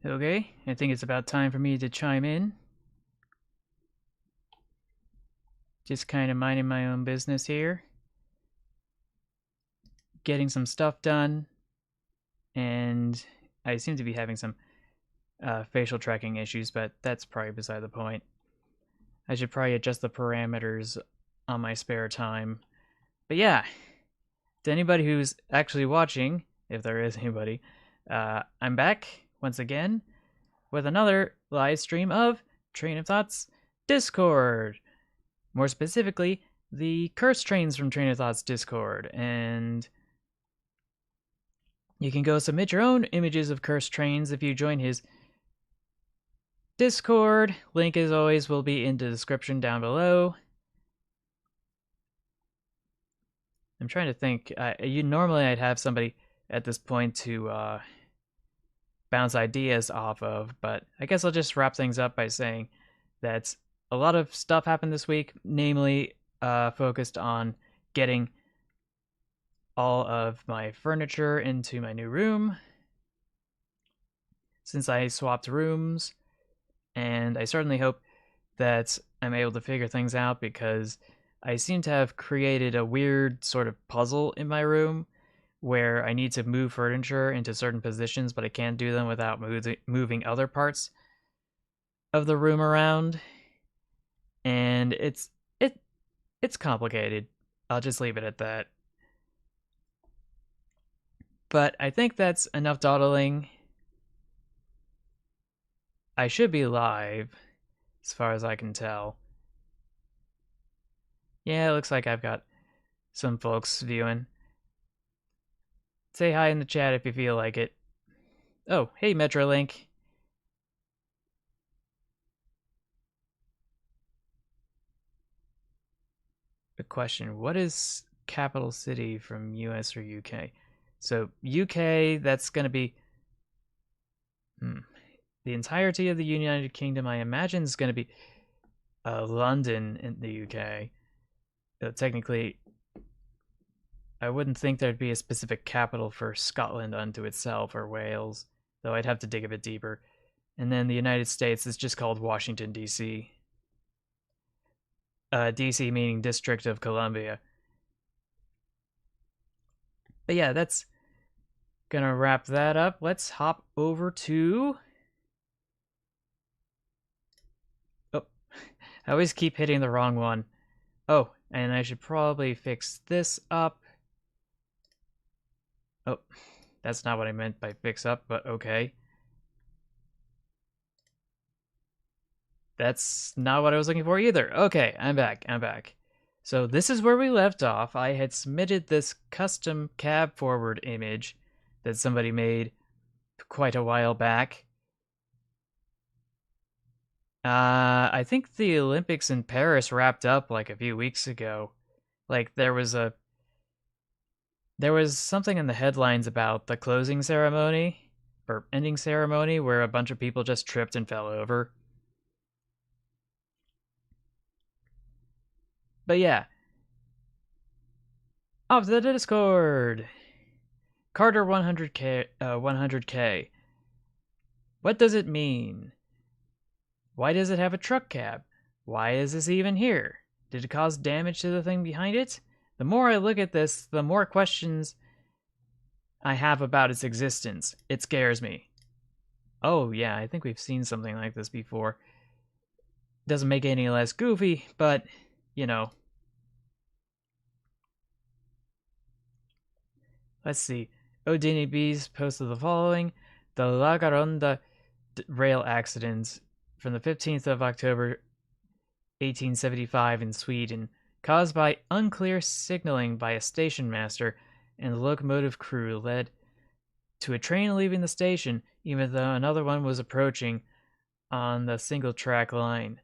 Okay, I think it's about time for me to chime in. Just kind of minding my own business here. Getting some stuff done. And I seem to be having some facial tracking issues, but that's probably beside the point. I should probably adjust the parameters on my spare time. But yeah, to anybody who's actually watching, if there is anybody, I'm back once again with another live stream of Train of Thoughts Discord. More specifically, the Curse Trains from Train of Thoughts Discord. And you can go submit your own images of cursed trains if you join his Discord. Link, as always, will be in the description down below. I'm trying to think. Normally I'd have somebody at this point to bounce ideas off of, but I guess I'll just wrap things up by saying that a lot of stuff happened this week, namely focused on getting all of my furniture into my new room since I swapped rooms, and I certainly hope that I'm able to figure things out because I seem to have created a weird sort of puzzle in my room where I need to move furniture into certain positions, but I can't do them without moving other parts of the room around. And it's complicated. I'll just leave it at that. But I think that's enough dawdling. I should be live, as far as I can tell. Yeah, it looks like I've got some folks viewing. Say hi in the chat if you feel like it. Oh, hey Metrolink. A question: what is capital city from US or UK? So UK, that's going to be the entirety of the United Kingdom. I imagine is going to be London in the UK. Technically, I wouldn't think there'd be a specific capital for Scotland unto itself or Wales, though I'd have to dig a bit deeper. And then the United States is just called Washington, D.C. D.C. meaning District of Columbia. But yeah, that's gonna wrap that up. Let's hop over to... Oh, I always keep hitting the wrong one. Oh, and I should probably fix this up. Oh, that's not what I meant by fix up, but okay. That's not what I was looking for either. Okay, I'm back. So this is where we left off. I had submitted this custom cab forward image that somebody made quite a while back. I think the Olympics in Paris wrapped up like a few weeks ago. Like there was something in the headlines about the closing ceremony or ending ceremony where a bunch of people just tripped and fell over. But yeah, off to the Discord. Carter 100K 100K. What does it mean? Why does it have a truck cab? Why is this even here? Did it cause damage to the thing behind it? The more I look at this, the more questions I have about its existence. It scares me. Oh yeah, I think we've seen something like this before. Doesn't make it any less goofy, but, you know. Let's see. Odini Bees posted the following. The La Garonda rail accident from the 15th of October 1875 in Sweden, caused by unclear signaling by a station master and the locomotive crew, led to a train leaving the station even though another one was approaching on the single-track line.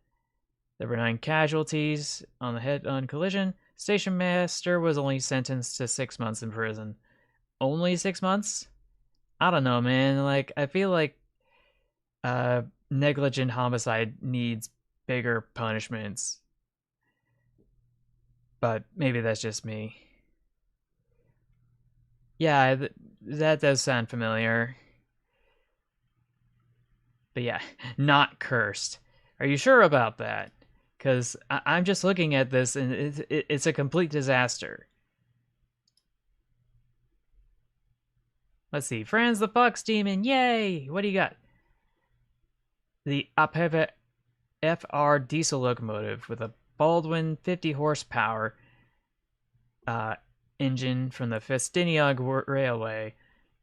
There were 9 casualties on the head-on collision. Station master was only sentenced to 6 months in prison. Only 6 months? I don't know, man. Like, I feel like negligent homicide needs bigger punishments. But maybe that's just me. Yeah, that does sound familiar. But yeah, not cursed. Are you sure about that? Because I'm just looking at this and it's a complete disaster. Let's see. Franz the Fox Demon, yay! What do you got? The Apeve FR diesel locomotive with a Baldwin 50 horsepower engine from the Festiniog Railway,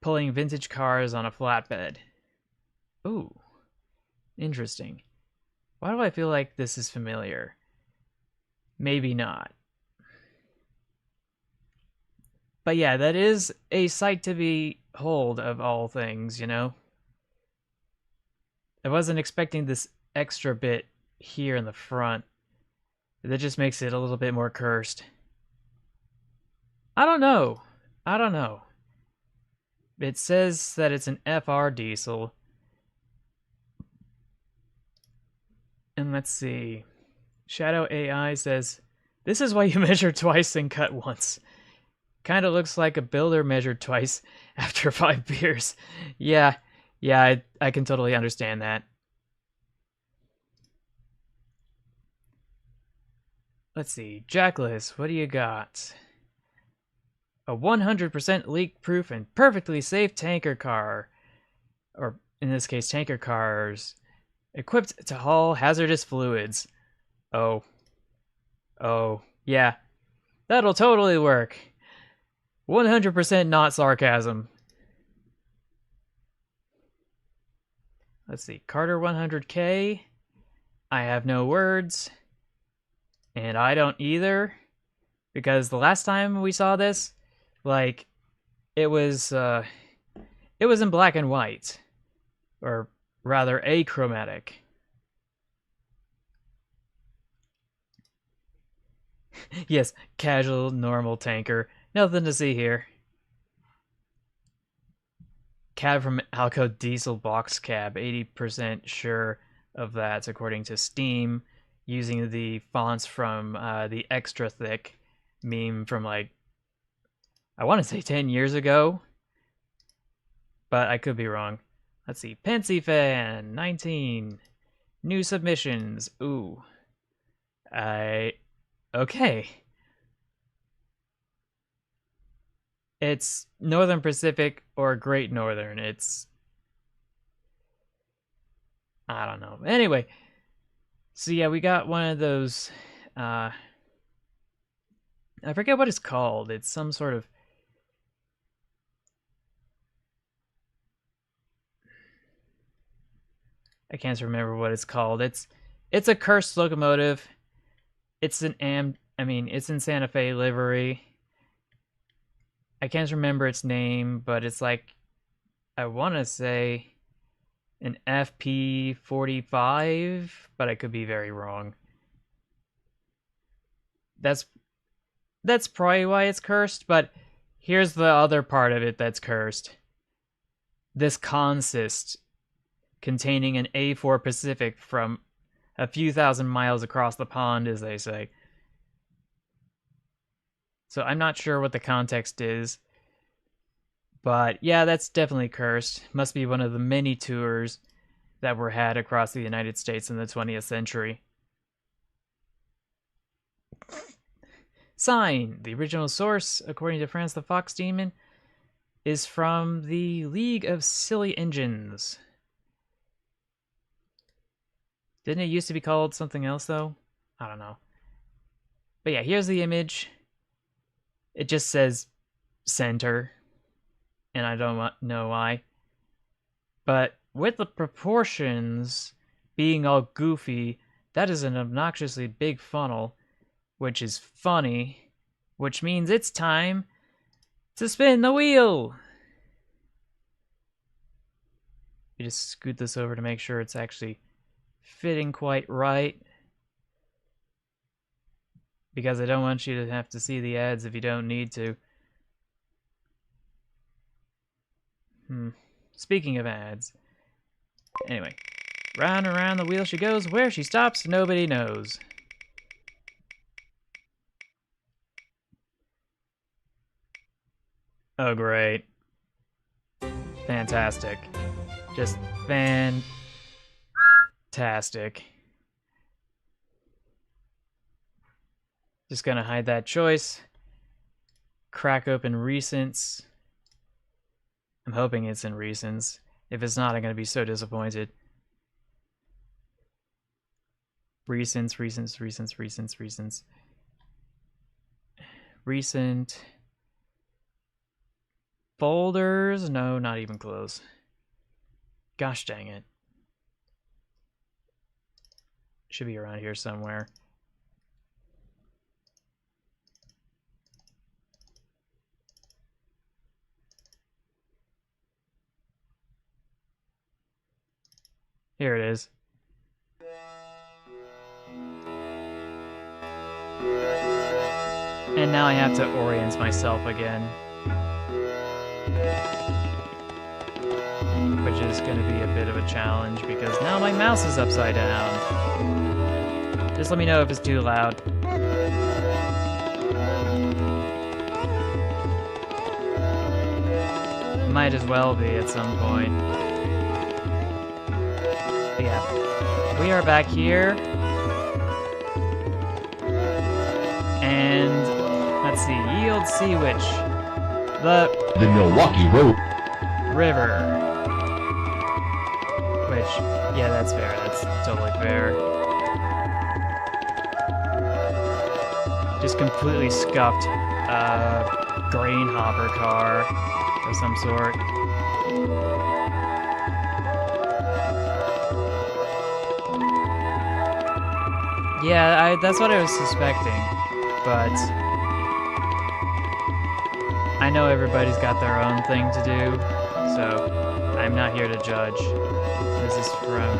pulling vintage cars on a flatbed. Ooh, interesting. Why do I feel like this is familiar? Maybe not. But yeah, that is a sight to behold of all things, you know? I wasn't expecting this extra bit here in the front. That just makes it a little bit more cursed. I don't know. I don't know. It says that it's an FR diesel. And let's see. Shadow AI says, this is why you measure twice and cut once. Kind of looks like a builder measured twice after 5 beers. Yeah, I can totally understand that. Let's see. Jackless, what do you got? A 100% leak-proof and perfectly safe tanker car. Or, in this case, tanker cars. Equipped to haul hazardous fluids. Oh, yeah. That'll totally work. 100% not sarcasm. Let's see. Carter 100K. I have no words. And I don't either. Because the last time we saw this, like, it was in black and white. Or rather, achromatic. Yes, casual, normal tanker. Nothing to see here. Cab from Alco Diesel Box Cab, 80% sure of that, according to Steam, using the fonts from the Extra Thick meme from, like, I want to say 10 years ago, but I could be wrong. Let's see. Pensy Fan, 19. New submissions. Ooh. Okay. It's Northern Pacific or Great Northern. It's... I don't know. Anyway. So yeah, we got one of those... I forget what it's called. It's some sort of... I can't remember what it's called. It's a cursed locomotive. It's it's in Santa Fe livery. I can't remember its name, but it's like, I want to say an FP45, but I could be very wrong. That's probably why it's cursed, but here's the other part of it that's cursed. This consist containing an A4 Pacific from a few thousand miles across the pond, as they say. So I'm not sure what the context is. But yeah, that's definitely cursed. Must be one of the many tours that were had across the United States in the 20th century. Sign. The original source, according to Franz the Fox Demon, is from the League of Silly Engines. Didn't it used to be called something else, though? I don't know. But yeah, here's the image. It just says center, and I don't know why. But with the proportions being all goofy, that is an obnoxiously big funnel, which is funny, which means it's time to spin the wheel. You just scoot this over to make sure it's actually fitting quite right, because I don't want you to have to see the ads if you don't need to. Speaking of ads. Anyway, round and round the wheel she goes. Where she stops, nobody knows. Oh, great. Fantastic. Just Fantastic. Just gonna hide that choice. Crack open recents. I'm hoping it's in recents. If it's not, I'm gonna be so disappointed. Recents. Recent. Folders? No, not even close. Gosh dang it. Should be around here somewhere. Here it is. And now I have to orient myself again. Which is going to be a bit of a challenge because now my mouse is upside down. Just let me know if it's too loud. Might as well be at some point. But yeah, we are back here. And let's see, Yield Sea Witch. The Milwaukee Road River. Which, yeah, that's fair. That's totally fair. Just completely scuffed grain hopper car of some sort. Yeah, that's what I was suspecting, but I know everybody's got their own thing to do, so I'm not here to judge. This is from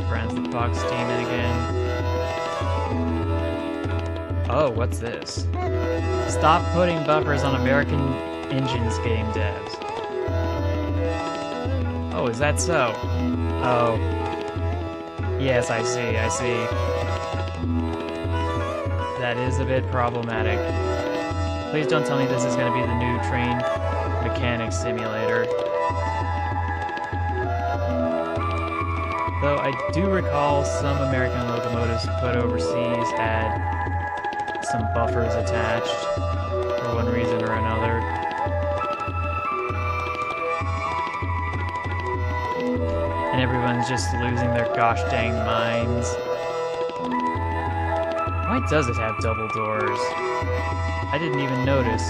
Friends of Fox Demon again. Oh, what's this? Stop putting buffers on American Engines game devs. Oh, is that so? Oh. Yes, I see. That is a bit problematic. Please don't tell me this is going to be the new train mechanic simulator. Though I do recall some American locomotives put overseas had some buffers attached for one reason or another. And everyone's just losing their gosh dang minds. Why does it have double doors? I didn't even notice.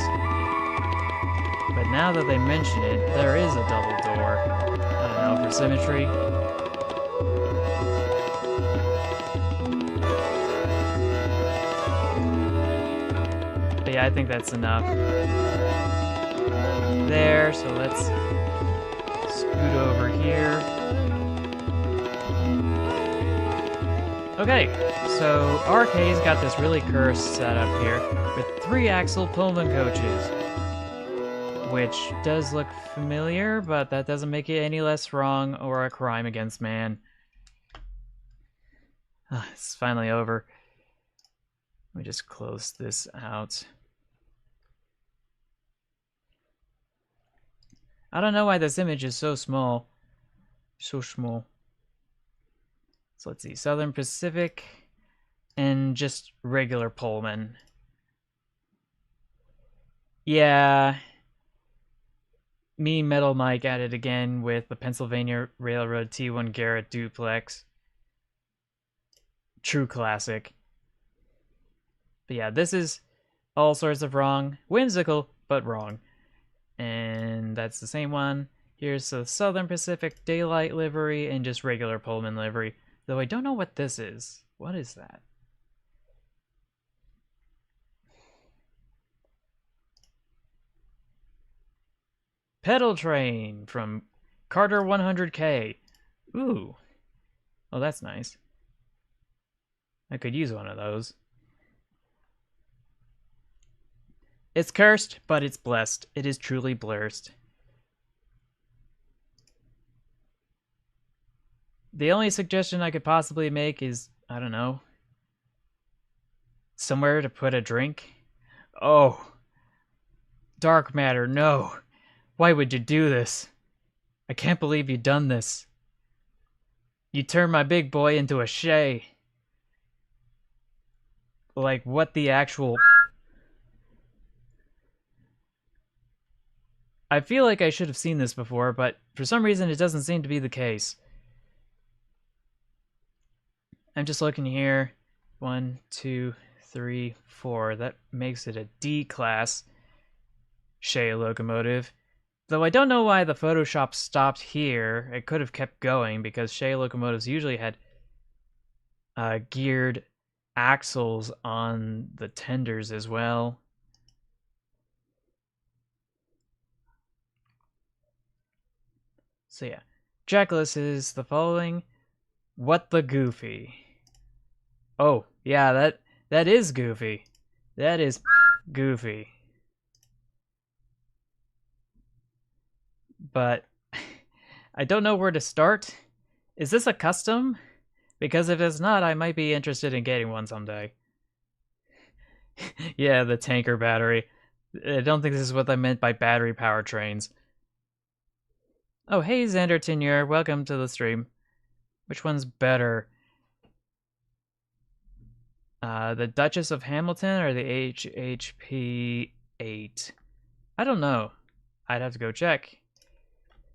But now that they mention it, there is a double door. I don't know, for symmetry. But yeah, I think that's enough. There, so let's scoot over here. Okay, so RK's got this really cursed setup here with 3-axle Pullman coaches, which does look familiar, but that doesn't make it any less wrong or a crime against man. It's finally over. Let me just close this out. I don't know why this image is so small. So small. So let's see, Southern Pacific and just regular Pullman. Yeah. Me, Metal Mike, at it again with the Pennsylvania Railroad T1 Garrett duplex. True classic. But yeah, this is all sorts of wrong. Whimsical, but wrong. And that's the same one. Here's the Southern Pacific Daylight livery and just regular Pullman livery. Though I don't know what this is. What is that? Pedal Train from Carter 100K. Ooh. Oh, that's nice. I could use one of those. It's cursed, but it's blessed. It is truly blessed. The only suggestion I could possibly make is, I don't know, somewhere to put a drink. Oh. Dark matter, no. Why would you do this? I can't believe you've done this. You turned my big boy into a Shay. Like, what the actual... I feel like I should have seen this before, but for some reason it doesn't seem to be the case. I'm just looking here. 1, 2, 3, 4. That makes it a D class Shay locomotive. Though I don't know why the Photoshop stopped here. It could have kept going because Shay locomotives usually had geared axles on the tenders as well. So yeah, checklist is the following. What the goofy? Oh, yeah, that is goofy. That is goofy. But I don't know where to start. Is this a custom? Because if it's not, I might be interested in getting one someday. Yeah, the tanker battery. I don't think this is what they meant by battery powertrains. Oh, hey, Xander Tenure. Welcome to the stream. Which one's better? The Duchess of Hamilton or the HHP 8? I don't know. I'd have to go check.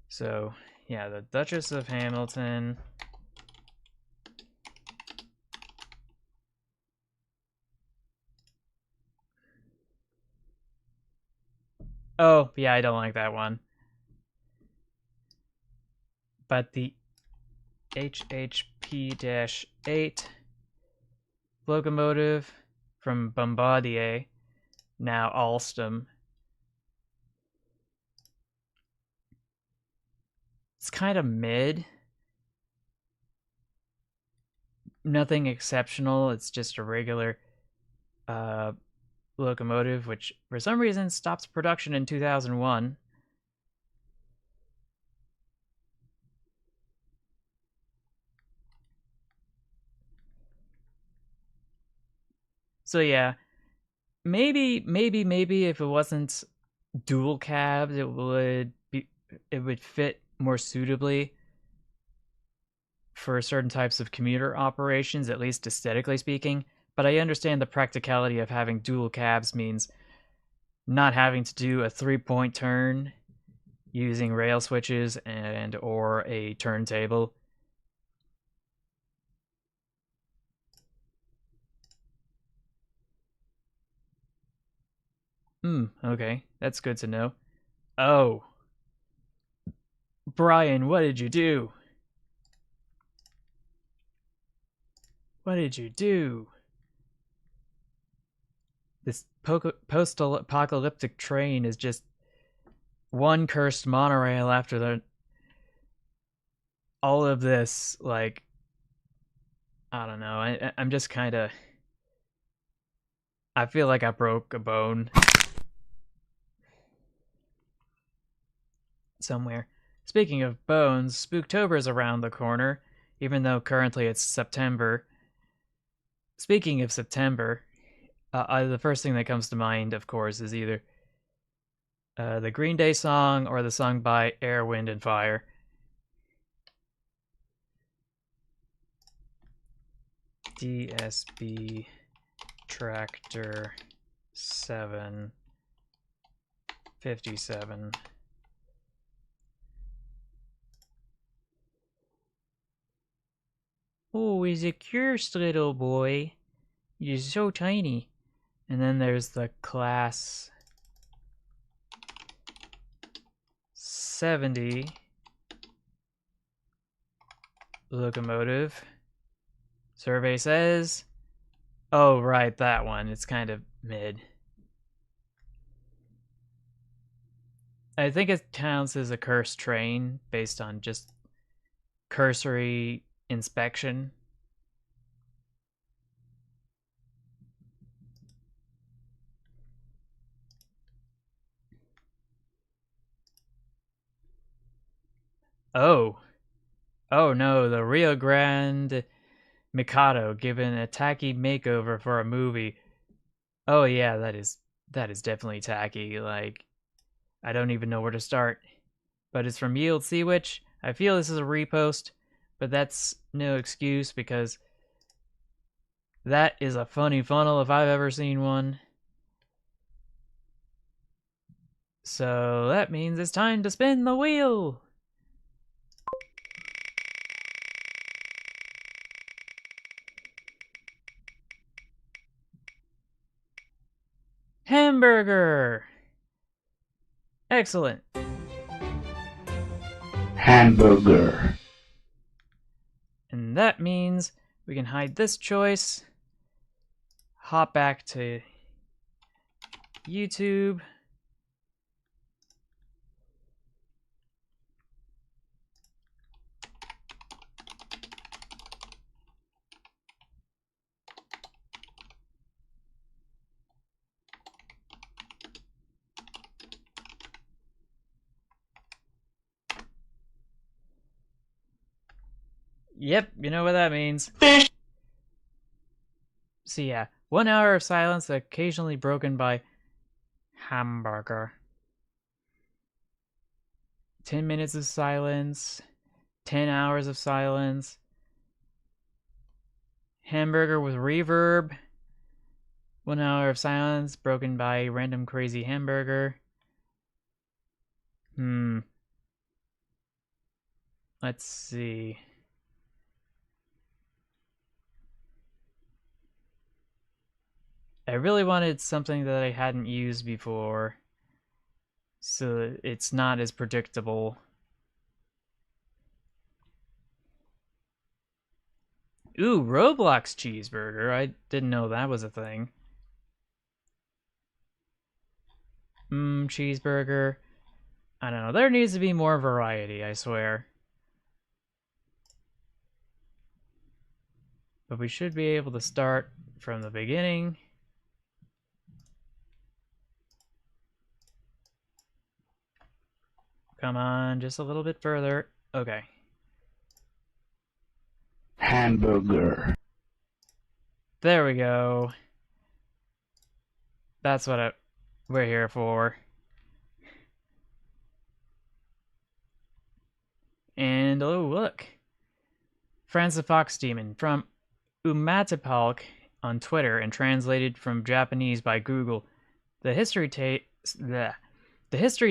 So, yeah, the Duchess of Hamilton. Oh, yeah, I don't like that one. But the HHP-8 locomotive from Bombardier, now Alstom. It's kind of mid. Nothing exceptional. It's just a regular locomotive, which for some reason stops production in 2001. So yeah, maybe if it wasn't dual cabs, it would fit more suitably for certain types of commuter operations, at least aesthetically speaking. But I understand the practicality of having dual cabs means not having to do a 3-point turn using rail switches and or a turntable. Okay, that's good to know. Oh, Brian, what did you do? What did you do? This post-apocalyptic train is just one cursed monorail after the all of this. Like, I don't know. I'm just kind of. I feel like I broke a bone somewhere. Speaking of bones, Spooktober is around the corner, even though currently it's September. Speaking of September, the first thing that comes to mind, of course, is either the Green Day song or the song by Air, Wind, and Fire. DSB Tractor 757. Oh, he's a cursed little boy. He's so tiny. And then there's the class 70 locomotive. Survey says, oh, right, that one. It's kind of mid. I think it counts as a cursed train based on just cursory inspection. Oh. Oh no, the Rio Grande Mikado given a tacky makeover for a movie. Oh yeah, that is definitely tacky. Like, I don't even know where to start. But it's from Yield Sea Witch. I feel this is a repost, but that's no excuse because that is a funny funnel if I've ever seen one. So that means it's time to spin the wheel. Hamburger. Excellent. Hamburger. And that means we can hide this choice, hop back to YouTube, yep, you know what that means. Fish. So yeah, 1 hour of silence occasionally broken by hamburger. 10 minutes of silence, 10 hours of silence. Hamburger with reverb. 1 hour of silence broken by random crazy hamburger. Let's see. I really wanted something that I hadn't used before, so it's not as predictable. Ooh, Roblox cheeseburger. I didn't know that was a thing. Cheeseburger. I don't know. There needs to be more variety, I swear. But we should be able to start from the beginning. Come on, just a little bit further. Okay. Hamburger. There we go. That's what we're here for. And oh, look. Francis Fox Demon from Umatipalk on Twitter and translated from Japanese by Google. The history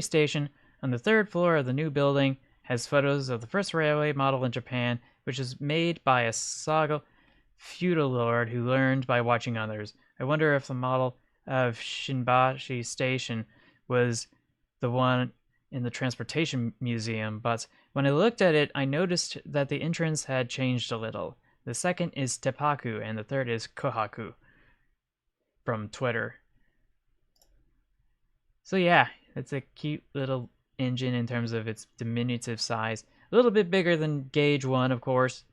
station on the 3rd floor of the new building has photos of the first railway model in Japan, which was made by a Saga feudal lord who learned by watching others. I wonder if the model of Shinbashi Station was the one in the Transportation Museum, but when I looked at it, I noticed that the entrance had changed a little. The second is Tepaku, and the third is Kohaku from Twitter. So yeah, it's a cute little engine in terms of its diminutive size. A little bit bigger than Gauge 1, of course.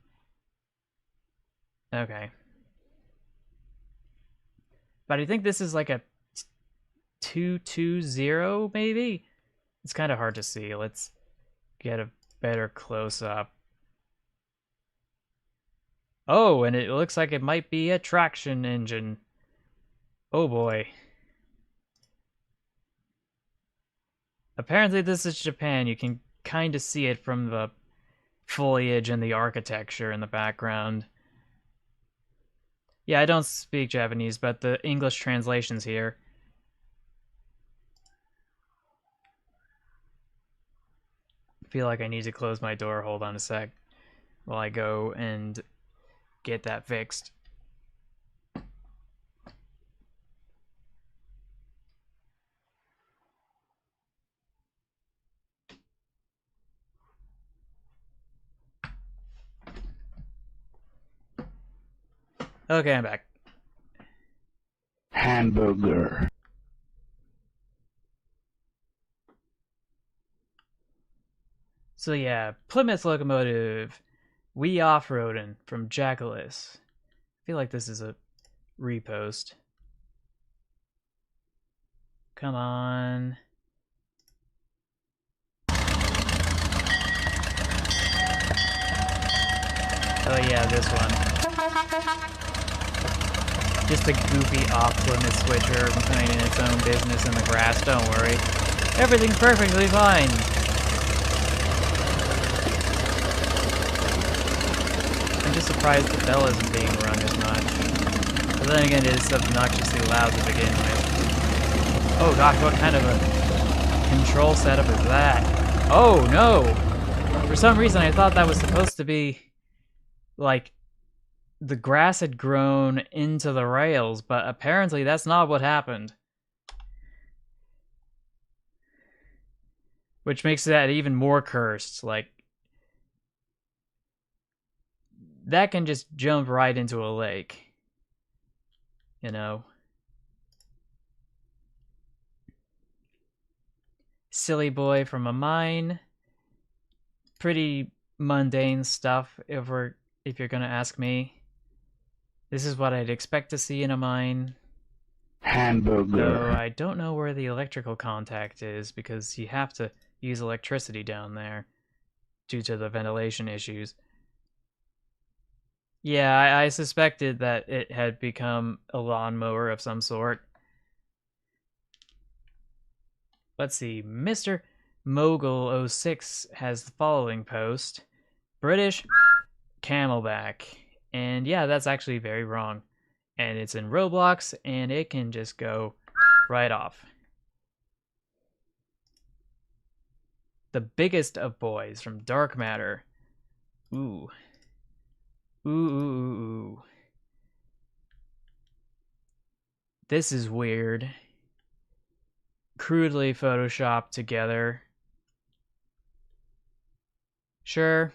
Okay. But I think this is like a 220, maybe? It's kind of hard to see. Let's get a better close-up. Oh, and it looks like it might be a traction engine. Oh boy. Apparently this is Japan. You can kind of see it from the foliage and the architecture in the background. Yeah, I don't speak Japanese, but the English translation's here. I feel like I need to close my door. Hold on a sec while I go and get that fixed. Okay, I'm back. Hamburger. So yeah, Plymouth Locomotive, We Off-Roadin' from Jackalis. I feel like this is a repost. Come on. Oh yeah, this one. Just a goofy off-Plymouth switcher minding its own business in the grass, don't worry. Everything's perfectly fine. I'm just surprised the bell isn't being rung as much. But then again, it is obnoxiously loud to begin with. Oh gosh, what kind of a control setup is that? Oh no! For some reason, I thought that was supposed to be, like, the grass had grown into the rails, but apparently that's not what happened. Which makes that even more cursed. Like, that can just jump right into a lake. You know? Silly boy from a mine. Pretty mundane stuff if you're gonna ask me. This is what I'd expect to see in a mine. Hamburger. Though I don't know where the electrical contact is because you have to use electricity down there due to the ventilation issues. Yeah, I suspected that it had become a lawnmower of some sort. Let's see, Mr. Mogul06 has the following post. British Camelback. And yeah, that's actually very wrong. And it's in Roblox, and it can just go right off. The biggest of boys from Dark Matter. Ooh. Ooh, ooh, ooh, ooh. This is weird. Crudely photoshopped together. Sure.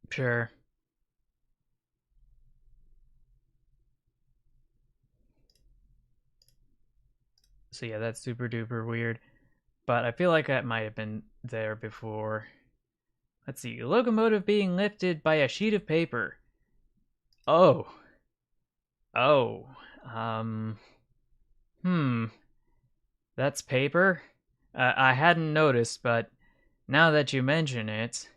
Sure. So yeah, that's super duper weird. But I feel like that might have been there before. Let's see. Locomotive being lifted by a sheet of paper. Oh. Oh. Hmm. That's paper? I hadn't noticed, but now that you mention it,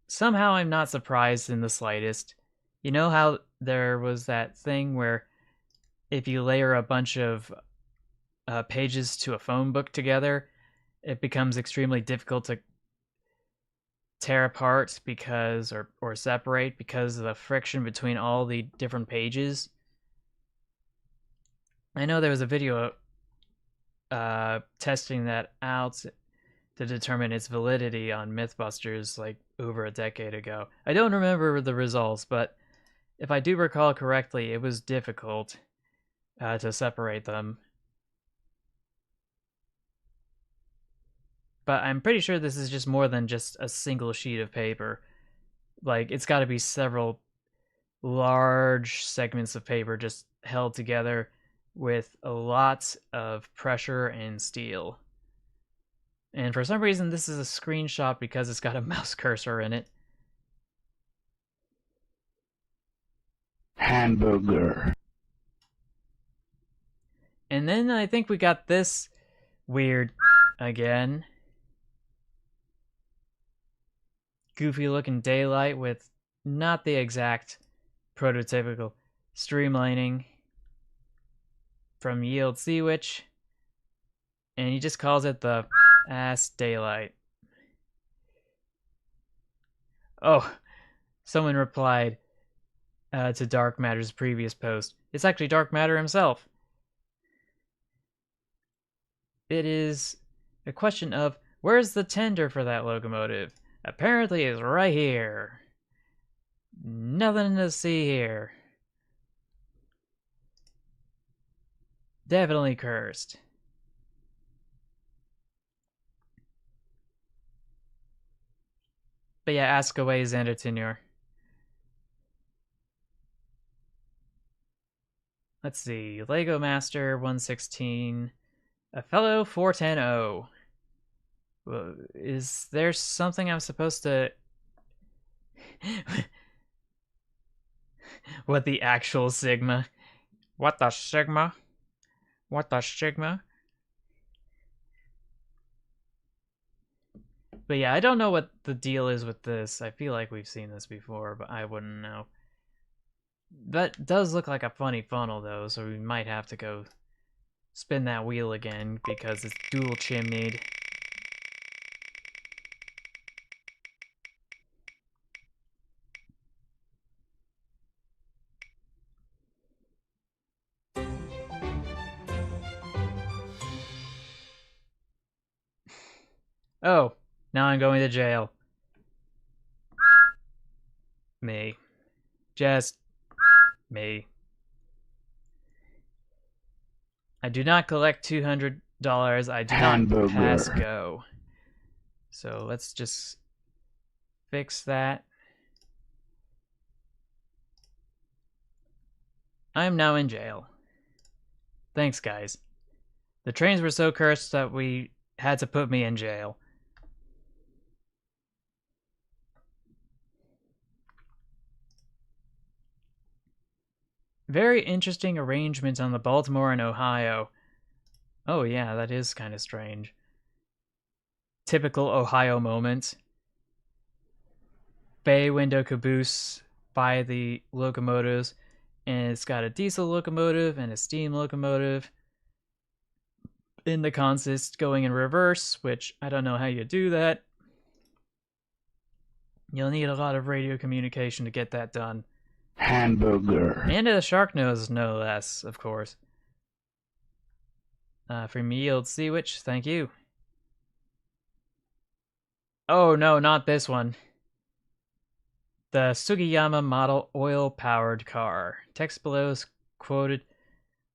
somehow I'm not surprised in the slightest. You know how there was that thing where if you layer a bunch of pages to a phone book together, it becomes extremely difficult to tear apart because or separate because of the friction between all the different pages. I know there was a video testing that out to determine its validity on Mythbusters like over a decade ago. I don't remember the results, but if I do recall correctly, it was difficult to separate them. But I'm pretty sure this is just more than just a single sheet of paper. Like, it's got to be several large segments of paper just held together with a lot of pressure and steel. And for some reason, this is a screenshot because it's got a mouse cursor in it. Hamburger. And then I think we got this weird again. Goofy looking daylight with not the exact prototypical streamlining from Yield Seawitch. And he just calls it the ass daylight. Oh, someone replied to Dark Matter's previous post. It's actually Dark Matter himself. It is a question of where's the tender for that locomotive? Apparently it's right here. Nothing to see here. Definitely cursed. But yeah, ask away, Xander Tenure. Let's see. Lego Master 116. A fellow 410-0. Is there something I'm supposed to... What the actual Sigma? What the Sigma? What the Sigma? But yeah, I don't know what the deal is with this. I feel like we've seen this before, but I wouldn't know. That does look like a funny funnel, though, so we might have to go spin that wheel again because it's dual chimneyed. Oh, now I'm going to jail. Me. Just me. I do not collect $200. I do not pass Hamburger. go. So let's just fix that. I am now in jail. Thanks, guys. The trains were so cursed that we had to put me in jail. Very interesting arrangement on the Baltimore and Ohio. Oh yeah, that is kind of strange. Typical Ohio moment. Bay window caboose by the locomotives, and it's got a diesel locomotive and a steam locomotive. In the consist going in reverse, which I don't know how you do that. You'll need a lot of radio communication to get that done. Hamburger. And a shark nose, no less, of course. From Yield Seawitch, thank you. Oh no, not this one. The Sugiyama model oil-powered car. Text below is quoted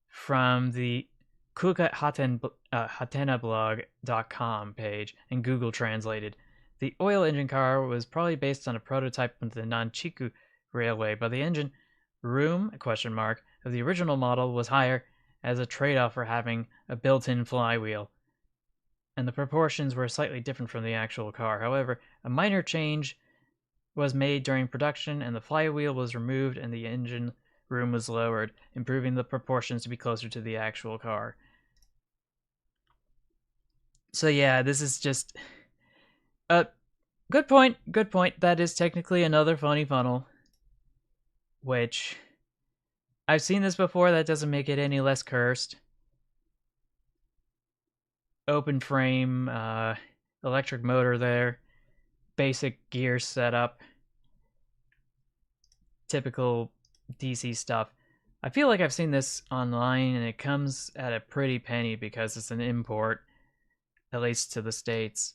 from the kukahatenablog.com page and Google translated. The oil engine car was probably based on a prototype of the Nanchiku Railway, but the engine room of the original model was higher as a trade-off for having a built-in flywheel, and the proportions were slightly different from the actual car. However, a minor change was made during production, and the flywheel was removed and the engine room was lowered, improving the proportions to be closer to the actual car. So yeah, this is just good point. Good point. That is technically another funny funnel, which I've seen this before. That doesn't make it any less cursed. Open frame, electric motor there, basic gear setup, typical DC stuff. I feel like I've seen this online, and it comes at a pretty penny because it's an import, at least to the States.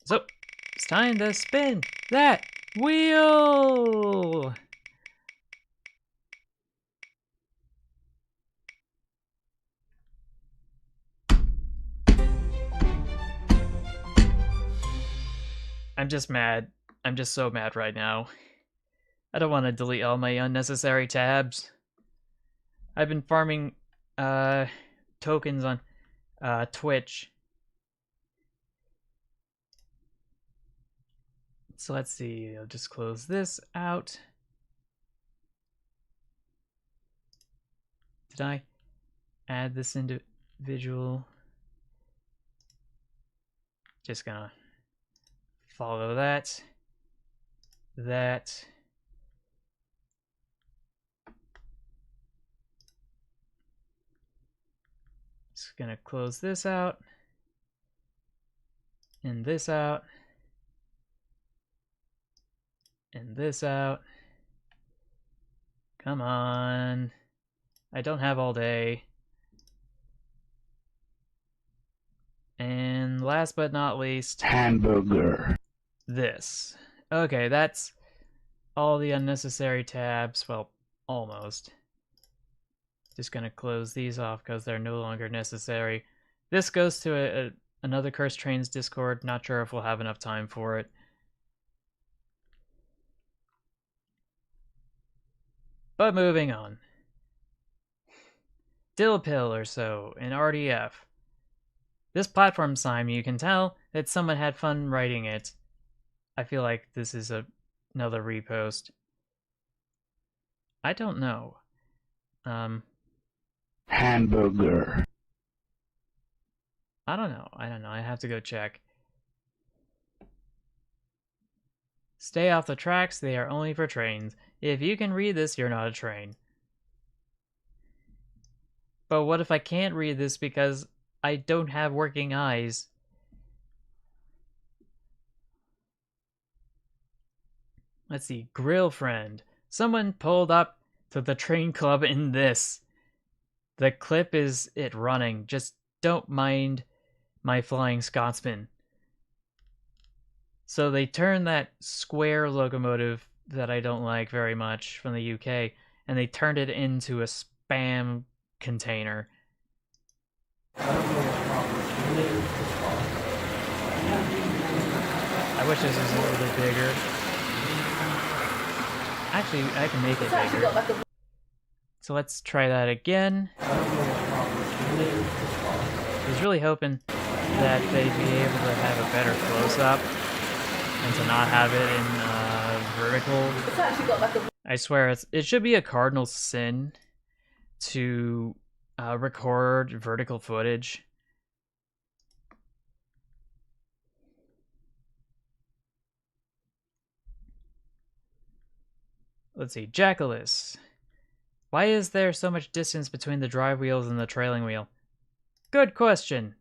So, it's time to spin that wheel! I'm just mad. I'm just so mad right now. I don't want to delete all my unnecessary tabs. I've been farming tokens on Twitch. So let's see, I'll just close this out. Did I add this individual? Just gonna follow that. Just gonna close this out. And this out. And this out. Come on. I don't have all day. And last but not least, Hamburger. this. Okay, that's all the unnecessary tabs. Well, almost. Just gonna close these off because they're no longer necessary. This goes to another Cursed Trains Discord. Not sure if we'll have enough time for it. But moving on. Dillpill or so in RDF. This platform sign, you can tell that someone had fun writing it. I feel like this is another repost. I don't know. Hamburger. I don't know. I have to go check. Stay off the tracks. They are only for trains. If you can read this, you're not a train. But what if I can't read this because I don't have working eyes? Let's see. Grill friend. Someone pulled up to the train club in this. The clip is it running. Just don't mind my flying Scotsman. So they turned that square locomotive that I don't like very much from the UK, and they turned it into a spam container. I wish this was a little bit bigger. Actually, I can make it bigger. So let's try that again. I was really hoping that they'd be able to have a better close-up and to not have it in vertical. I swear, it should be a cardinal sin to record vertical footage. Let's see, Jackalus. Why is there so much distance between the drive wheels and the trailing wheel? Good question.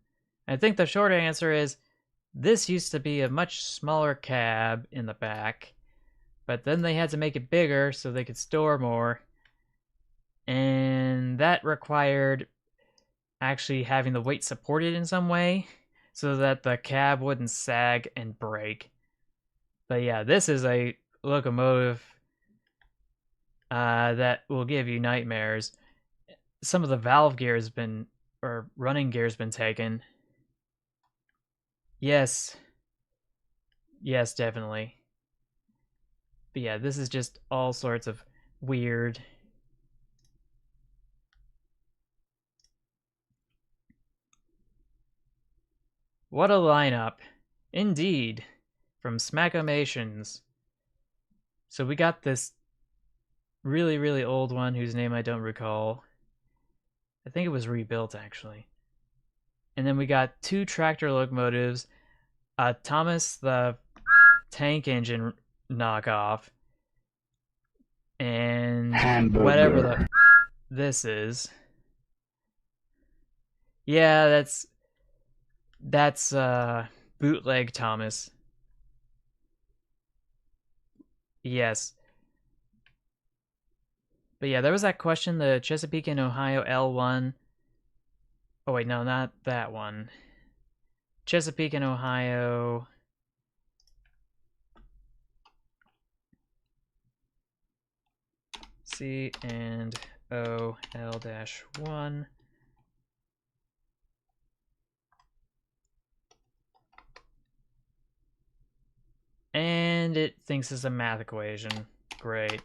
I think the short answer is this used to be a much smaller cab in the back, but then they had to make it bigger so they could store more, and that required actually having the weight supported in some way so that the cab wouldn't sag and break. But yeah, this is a locomotive that will give you nightmares. Some of the valve gear has been, or running gear has been taken. Yes. Yes, definitely. But yeah, this is just all sorts of weird. What a lineup. Indeed. From Smackomations. So we got this really, really old one whose name I don't recall. I think it was rebuilt, actually. And then we got two tractor locomotives, Thomas the Tank Engine knockoff, and Hamburger. whatever this is. Yeah, that's bootleg Thomas. Yes. But yeah, there was that question, the Chesapeake and Ohio L1. Oh wait, no, not that one. Chesapeake and Ohio. C and O L-1. And it thinks it's a math equation. Great.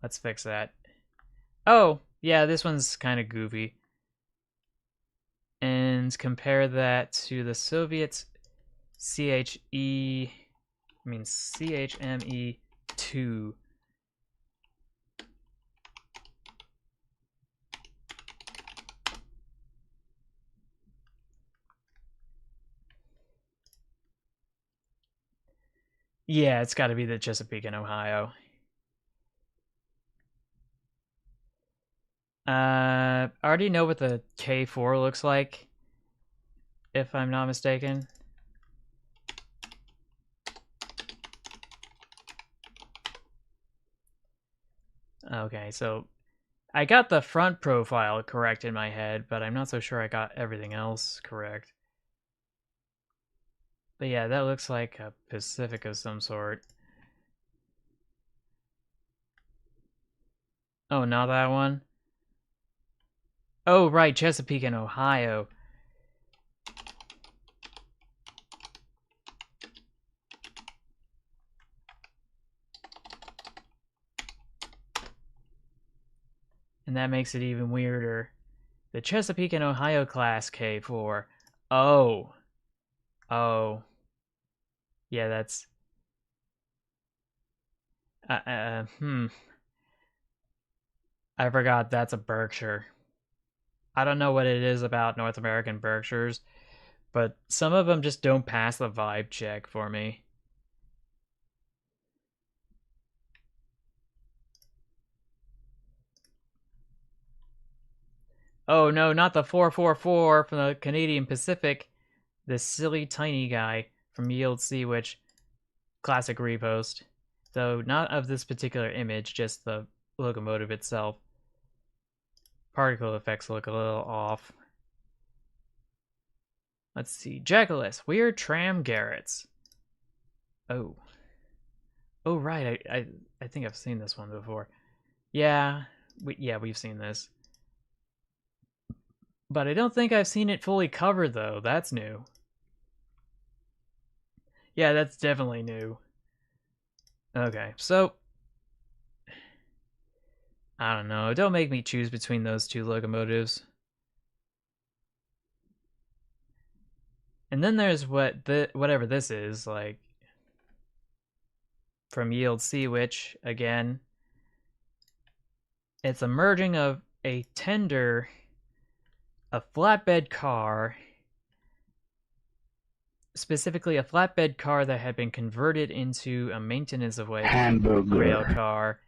Let's fix that. Oh, yeah, this one's kind of goofy. And compare that to the Soviets CHME2. Yeah, it's got to be the Chesapeake and Ohio. I already know what the K4 looks like, if I'm not mistaken. Okay, so I got the front profile correct in my head, but I'm not so sure I got everything else correct. But yeah, that looks like a Pacific of some sort. Oh, not that one? Oh, right, Chesapeake and Ohio. And that makes it even weirder. The Chesapeake and Ohio class K4. Oh. Oh. Yeah, that's... I forgot that's a Berkshire. I don't know what it is about North American Berkshires, but some of them just don't pass the vibe check for me. Oh no, not the 444 from the Canadian Pacific. This silly tiny guy from Yield C, which classic repost. Though not of this particular image, just the locomotive itself. Particle effects look a little off. Let's see. Jackalus, weird tram garrets. Oh. Oh, right. I think I've seen this one before. Yeah. We've seen this. But I don't think I've seen it fully covered, though. That's new. Yeah, that's definitely new. Okay, so I don't know. Don't make me choose between those two locomotives. And then there's whatever this is, like from Yield C, which again, it's a merging of a tender, a flatbed car, specifically a flatbed car that had been converted into a maintenance of way rail hamburger, car,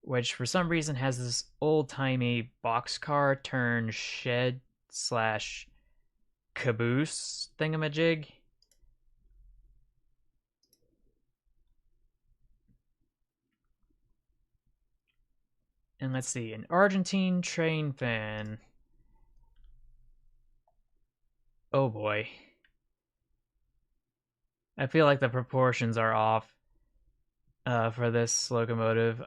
which for some reason has this old-timey boxcar turned shed slash caboose thingamajig. And let's see, an Argentine train fan. Oh boy. I feel like the proportions are off for this locomotive.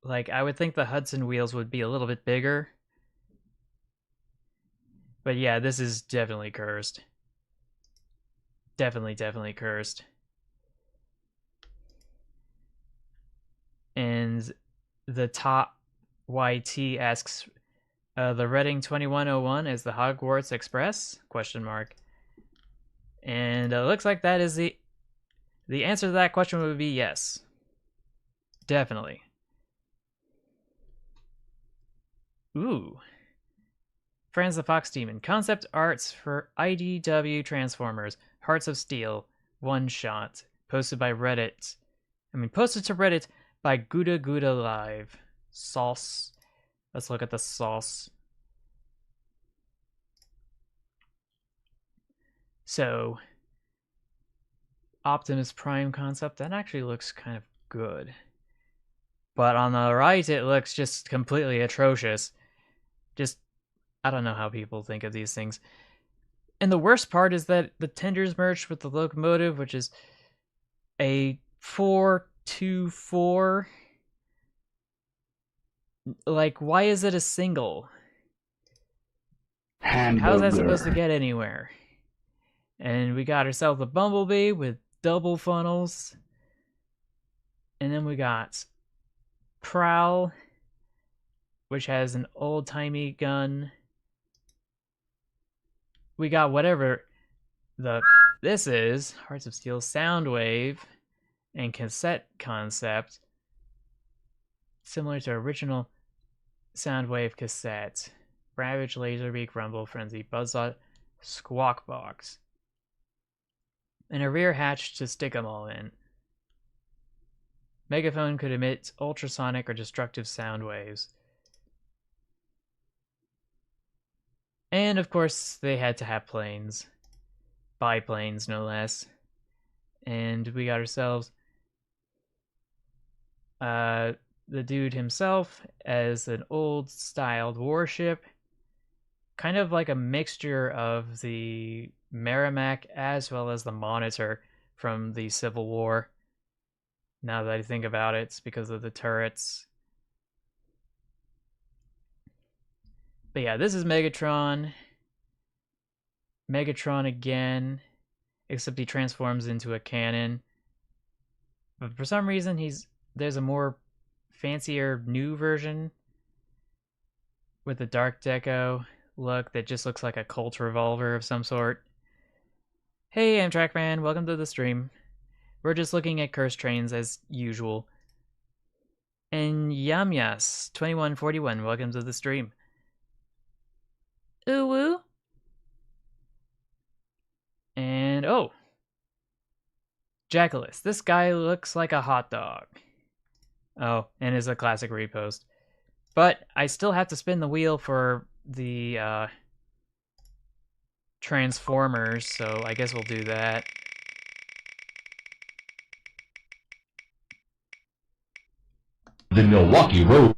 Like, I would think the Hudson wheels would be a little bit bigger. But yeah, this is definitely cursed. Definitely cursed. And the top YT asks, the Reading 2101 is the Hogwarts Express? Question mark. And it looks like that is the answer to that question would be yes. Definitely. Ooh. Franz the Fox Demon. Concept arts for IDW Transformers. Hearts of Steel. One shot. Posted to Reddit by Gouda Gouda Live. Sauce. Let's look at the sauce. So, Optimus Prime concept, that actually looks kind of good. But on the right, it looks just completely atrocious. Just, I don't know how people think of these things. And the worst part is that the tenders merged with the locomotive, which is a 424. Like, why is it a single? hamburger, How's that supposed to get anywhere? And we got ourselves a Bumblebee with double funnels. And then we got Prowl, which has an old-timey gun. We got whatever this is, Hearts of Steel Soundwave and cassette concept, similar to original Soundwave cassette. Ravage, Laserbeak, Rumble, Frenzy, Buzzsaw, Squawk Box. And a rear hatch to stick them all in. Megaphone could emit ultrasonic or destructive sound waves. And of course, they had to have planes. Biplanes, no less. And we got ourselves the dude himself as an old-styled warship. Kind of like a mixture of the Merrimack as well as the Monitor from the Civil War. Now that I think about it, it's because of the turrets. But yeah, this is Megatron. Megatron again, except he transforms into a cannon. But for some reason, there's a more fancier new version with the dark deco look that just looks like a Colt revolver of some sort. Hey, Amtrak fan, welcome to the stream. We're just looking at cursed trains as usual. And Yamyas 2141, welcome to the stream. Ooh woo. And oh, Jackalis. This guy looks like a hot dog. Oh, and is a classic repost. But I still have to spin the wheel for the Transformers, so I guess we'll do that. The Milwaukee Road.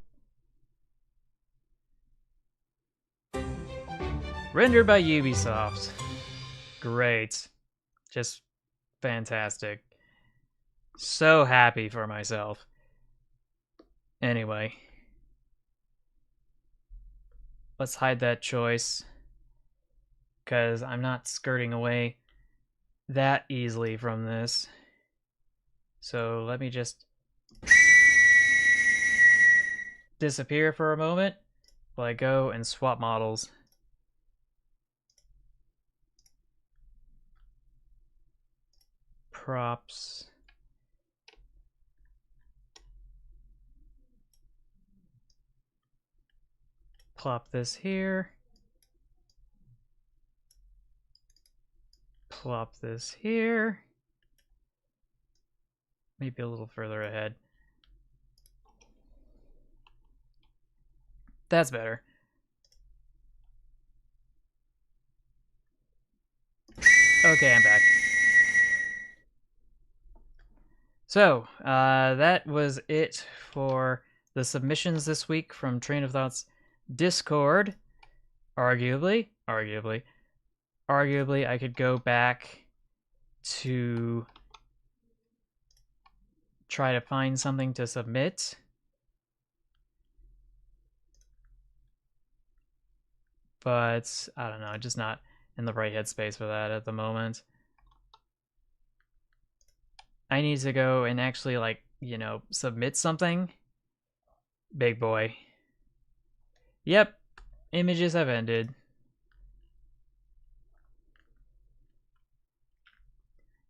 Rendered by Ubisoft. Great. Just fantastic. So happy for myself. Anyway, let's hide that choice, because I'm not skirting away that easily from this. So let me just disappear for a moment while I go and swap models. Props. Plop this here. Plop this here. Maybe a little further ahead. That's better. Okay, I'm back. So, that was it for the submissions this week from Train of Thought's Discord. Arguably, I could go back to try to find something to submit. But I don't know, just not in the right headspace for that at the moment. I need to go and actually, like, submit something. Big boy. Yep, images have ended.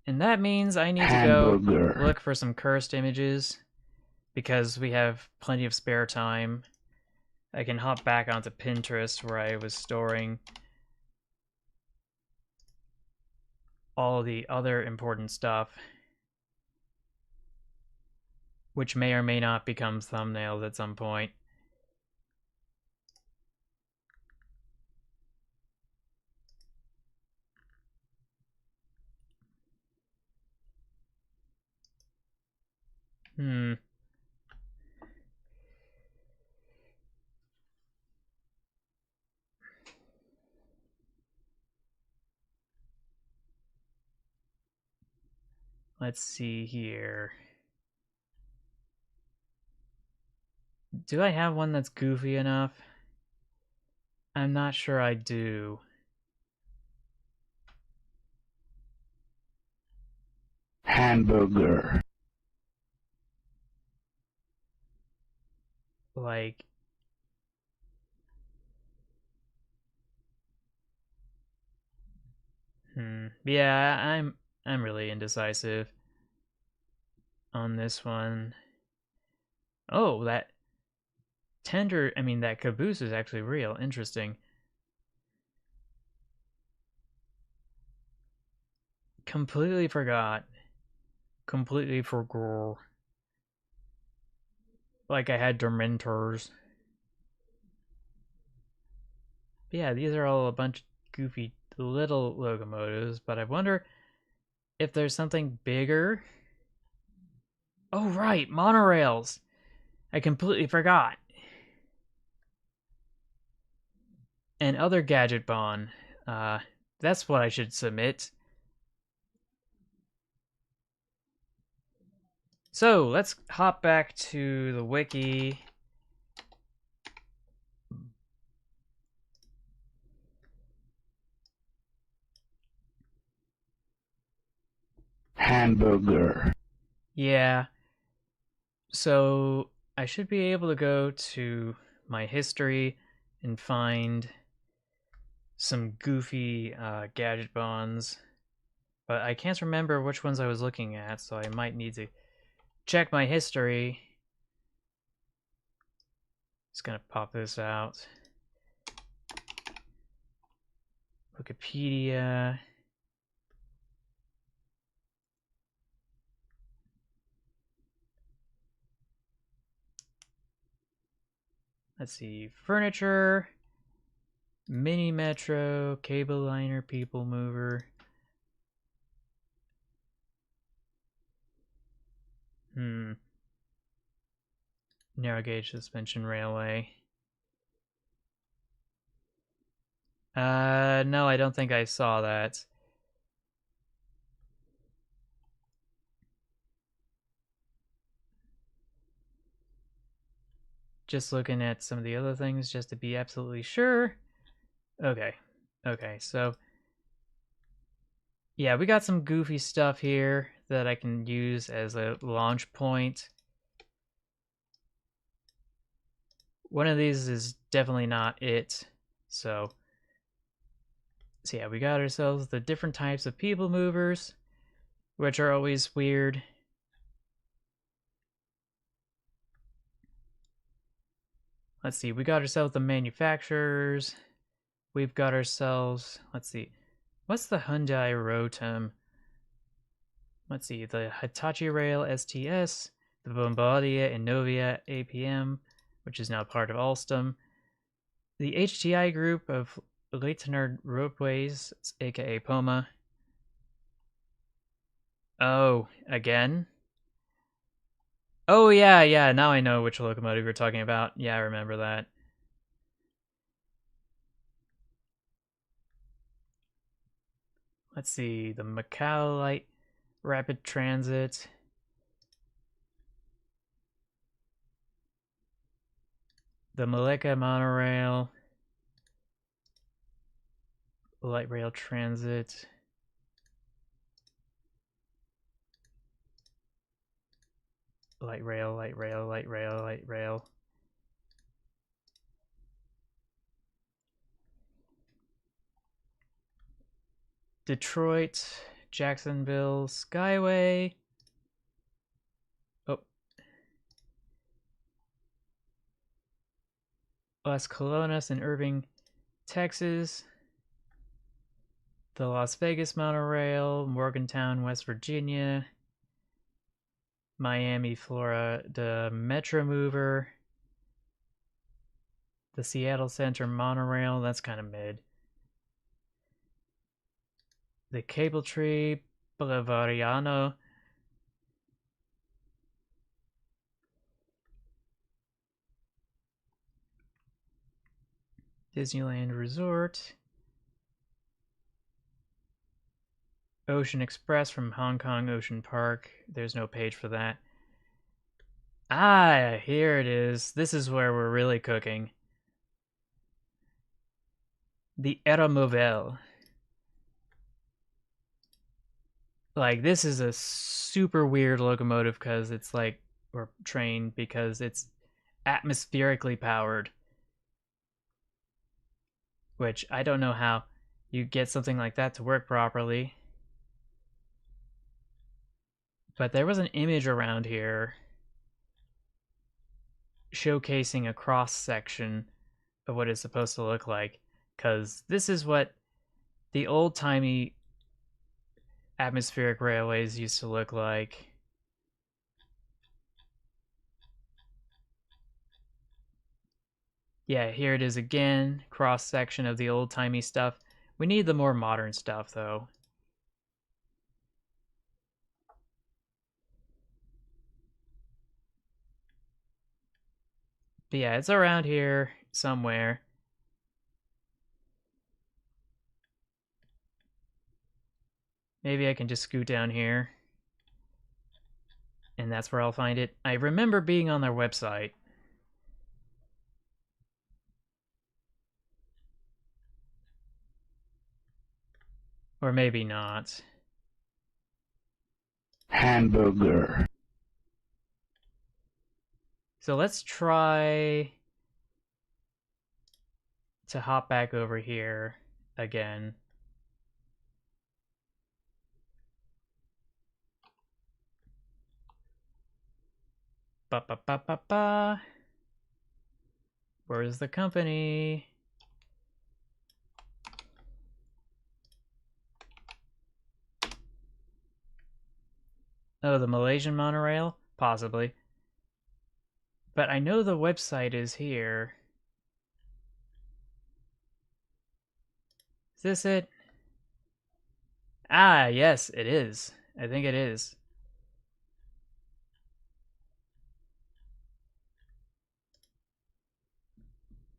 And that means I need to go look for some cursed images, because we have plenty of spare time. I can hop back onto Pinterest, where I was storing all the other important stuff, which may or may not become thumbnails at some point. Let's see here. Do I have one that's goofy enough? I'm not sure I do. Hamburger. Like, yeah, I'm really indecisive on this one. Oh, that that caboose is actually real. Interesting. Completely forgot. Completely forgot. Like I had Dementors. But yeah, these are all a bunch of goofy little locomotives, but I wonder if there's something bigger. Oh, right, monorails. I completely forgot. And other Gadget Bond. That's what I should submit. So let's hop back to the wiki. Hamburger. Yeah. So I should be able to go to my history and find some goofy Gadget Bonds. But I can't remember which ones I was looking at, so I might need to check my history. Just gonna pop this out. Wikipedia. Let's see. Furniture. Mini Metro. Cable liner. People mover. Narrow gauge suspension railway. No, I don't think I saw that. just looking at some of the other things just to be absolutely sure. Okay. Okay, so yeah, we got some goofy stuff here that I can use as a launch point. One of these is definitely not it. So yeah, we got ourselves the different types of people movers, which are always weird. Let's see, we got ourselves the manufacturers. We've got ourselves, let's see, what's the Hyundai Rotem? Let's see, the Hitachi Rail STS, the Bombardier Innovia APM, which is now part of Alstom, the HTI group of Leitner Ropeways, aka Poma. Oh, again? Oh, yeah, now I know which locomotive you're talking about. Yeah, I remember that. Let's see, the Macau Light Rapid Transit. The Malacca Monorail. Light Rail Transit. Light rail, light rail, light rail, light rail. Detroit, Jacksonville, Skyway. Oh. Las Colonas in Irving, Texas. The Las Vegas Monorail, Morgantown, West Virginia. Miami, Florida Metro Mover. The Seattle Center Monorail, that's kind of mid. The Cable Tree, Bolivariano. Disneyland Resort. Ocean Express from Hong Kong Ocean Park. There's no page for that. Ah, here it is. This is where we're really cooking. The Aeromovel. Like, this is a super weird locomotive because it's like, or train, because it's atmospherically powered. Which, I don't know how you get something like that to work properly. But there was an image around here showcasing a cross section of what it's supposed to look like, because this is what the old-timey atmospheric railways used to look like. Yeah, here it is again, cross section of the old-timey stuff. We need the more modern stuff though. But yeah, it's around here somewhere. Maybe I can just scoot down here. And that's where I'll find it. I remember being on their website. Or maybe not. Hamburger. So let's try to hop back over here again. Ba ba ba ba ba. Where's the company? Oh, the Malaysian monorail? Possibly. But I know the website is here. Is this it? Ah, yes, it is. I think it is.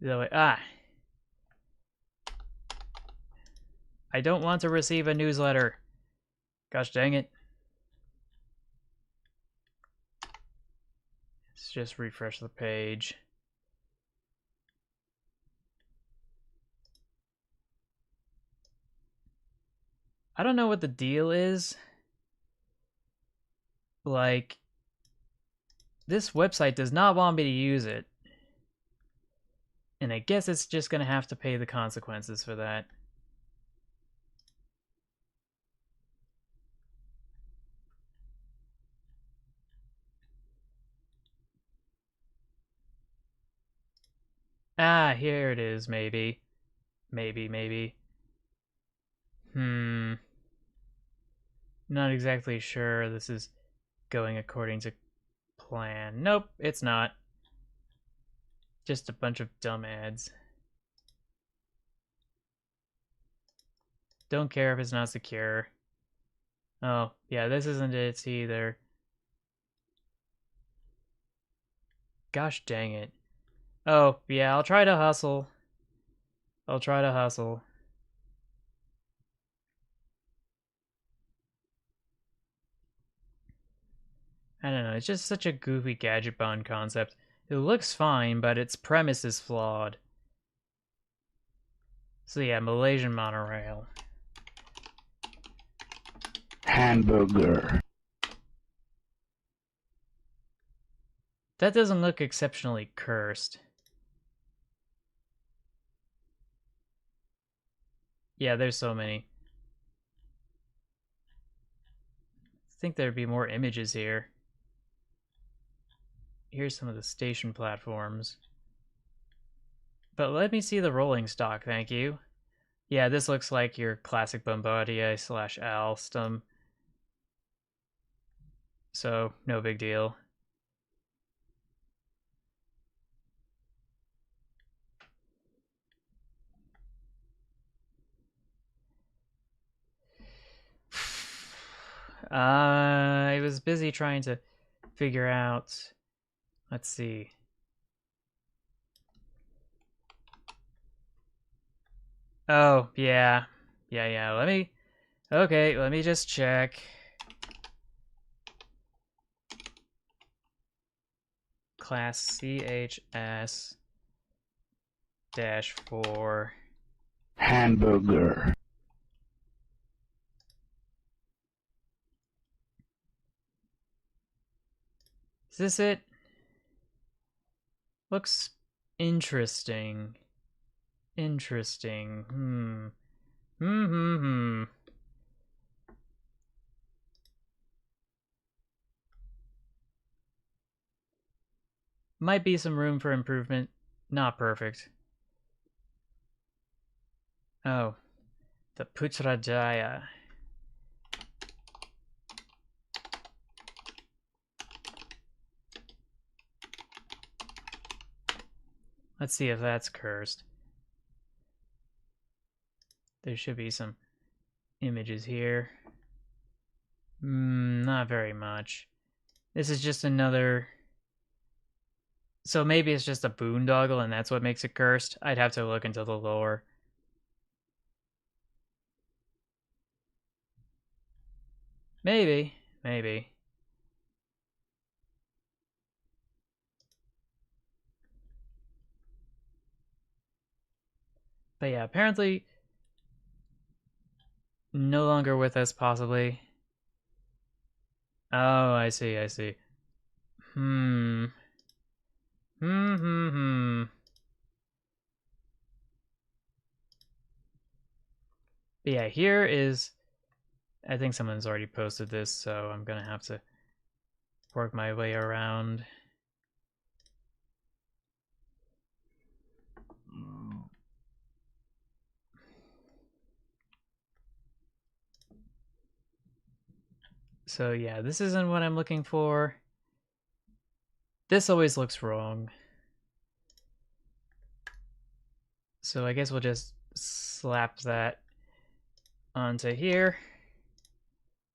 I don't want to receive a newsletter. Gosh dang it. Let's just refresh the page. I don't know what the deal is. Like, this website does not want me to use it. And I guess it's just gonna have to pay the consequences for that. Ah, here it is, maybe. Maybe. Not exactly sure this is going according to plan. Nope, it's not. Just a bunch of dumb ads. Don't care if it's not secure. Oh, yeah, this isn't it either. Gosh dang it. Oh, yeah, I'll try to hustle. I don't know, it's just such a goofy gadget bond concept. It looks fine, but its premise is flawed. So yeah, Malaysian monorail. Hamburger. That doesn't look exceptionally cursed. Yeah, there's so many. I think there'd be more images here. Here's some of the station platforms. But let me see the rolling stock, thank you. Yeah, this looks like your classic Bombardier / Alstom. So, no big deal. I was busy trying to figure out. Let's see. Oh, yeah. Yeah. Let me just check. Class CHS -4. Hamburger. Is this it? Looks interesting. Interesting. Might be some room for improvement. Not perfect. Oh, the Putrajaya. Let's see if that's cursed. There should be some images here. Not very much. This is just another... So maybe it's just a boondoggle and that's what makes it cursed? I'd have to look into the lore. Maybe. But yeah, apparently no longer with us, possibly. Oh, I see. Hmm. But yeah, here is... I think someone's already posted this, so I'm gonna have to work my way around. So yeah, this isn't what I'm looking for. This always looks wrong. So I guess we'll just slap that onto here.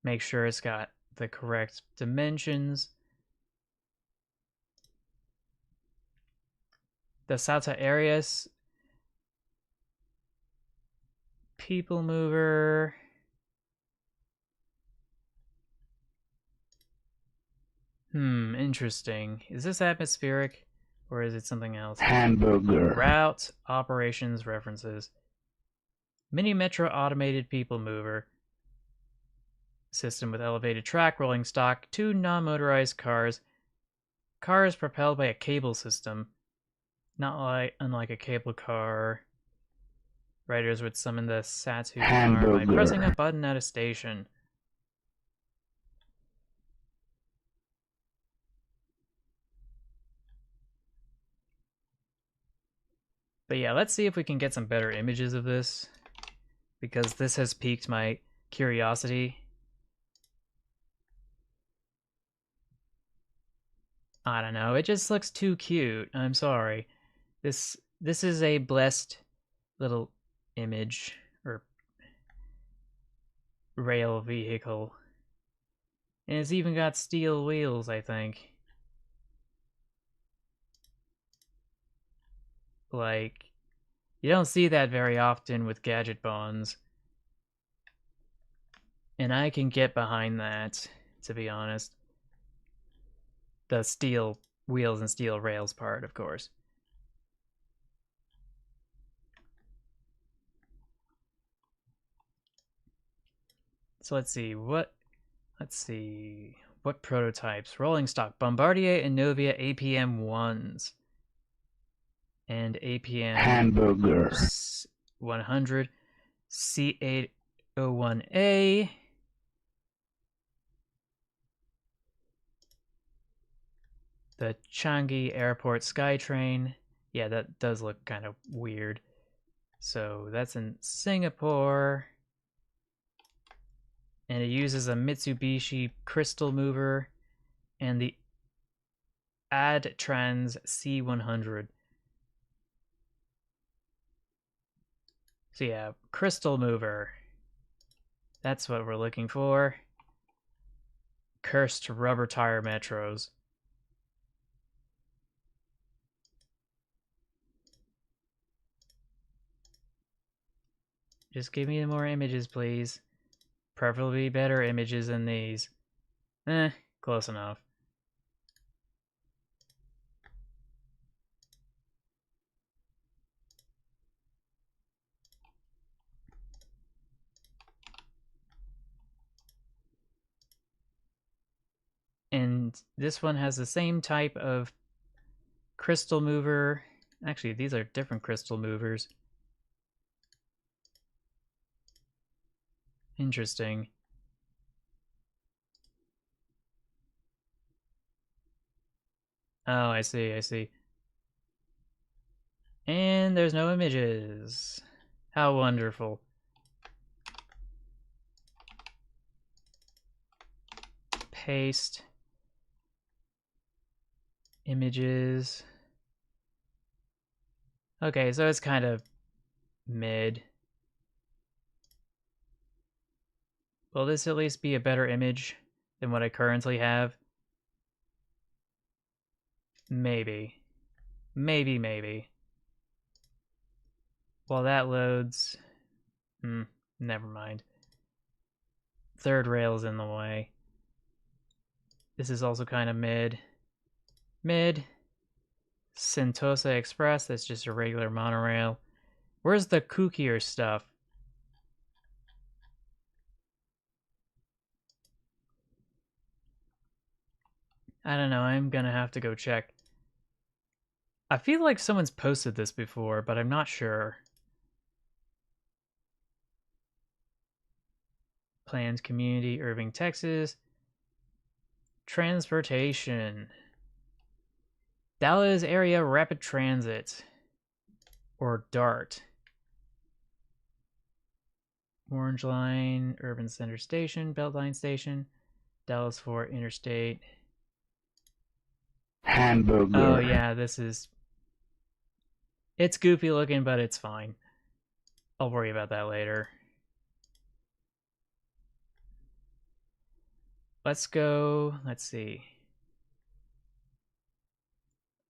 Make sure it's got the correct dimensions. The Salta Arias people mover. Interesting. Is this atmospheric or is it something else? Hamburger. Route, operations, references. Mini Metro automated people mover. system with elevated track, rolling stock, 2 non-motorized cars, cars propelled by a cable system, unlike a cable car. Riders would summon the Satu car by pressing a hamburger, button at a station. But yeah, let's see if we can get some better images of this, because this has piqued my curiosity. I don't know, it just looks too cute. I'm sorry. This is a blessed little image or rail vehicle. And it's even got steel wheels, I think. Like, you don't see that very often with gadget bonds. And I can get behind that, to be honest. The steel wheels and steel rails part, of course. So let's see what prototypes. Rolling stock Bombardier and Novia APM 1s and APM hamburger, 100 C801A. The Changi Airport Skytrain. Yeah, that does look kind of weird. So that's in Singapore. And it uses a Mitsubishi crystal mover and the AdTrans C100. So yeah, crystal mover. That's what we're looking for. Cursed rubber tire metros. Just give me more images, please. Preferably better images than these. Close enough. And this one has the same type of crystal mover. Actually, these are different crystal movers. Interesting. Oh, I see, I see. And there's no images. How wonderful. Paste. Images. Okay, so it's kind of mid. Will this at least be a better image than what I currently have? Maybe. Maybe. While that loads... never mind. Third rail's in the way. This is also kind of mid. Mid. Sentosa Express, that's just a regular monorail. Where's the kookier stuff? I don't know, I'm gonna have to go check. I feel like someone's posted this before, but I'm not sure. Planned community, Irving, Texas. Transportation. Dallas Area Rapid Transit. Or DART. Orange Line, Urban Center Station, Beltline Station, Dallas Fort Interstate. hamburger, Oh yeah, this is... It's goofy looking, but it's fine. I'll worry about that later. Let's go, let's see.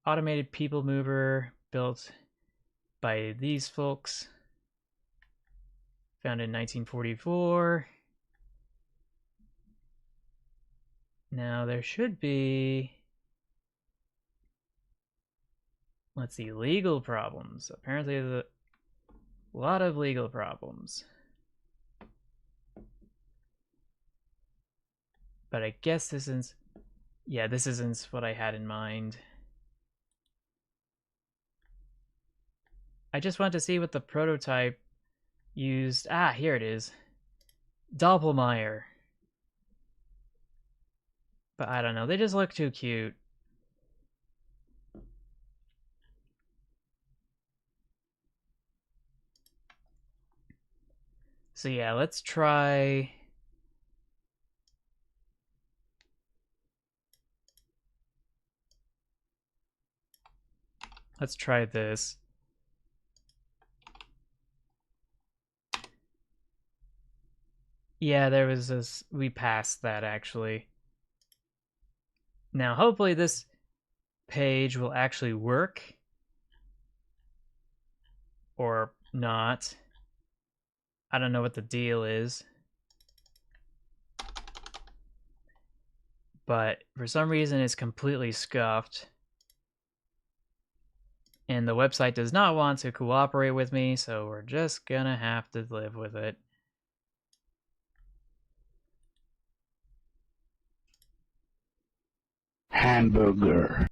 Automated people mover built by these folks. Founded in 1944. Now there should be... Let's see, legal problems. Apparently there's a lot of legal problems. But I guess this isn't... Yeah, this isn't what I had in mind. I just wanted to see what the prototype used. Ah, here it is. Doppelmayr. But I don't know, they just look too cute. So yeah, let's try... Let's try this. Yeah, there was this... We passed that, actually. Now, hopefully this page will actually work. Or not. I don't know what the deal is. But for some reason it's completely scuffed. And the website does not want to cooperate with me, so we're just gonna have to live with it. Hamburger.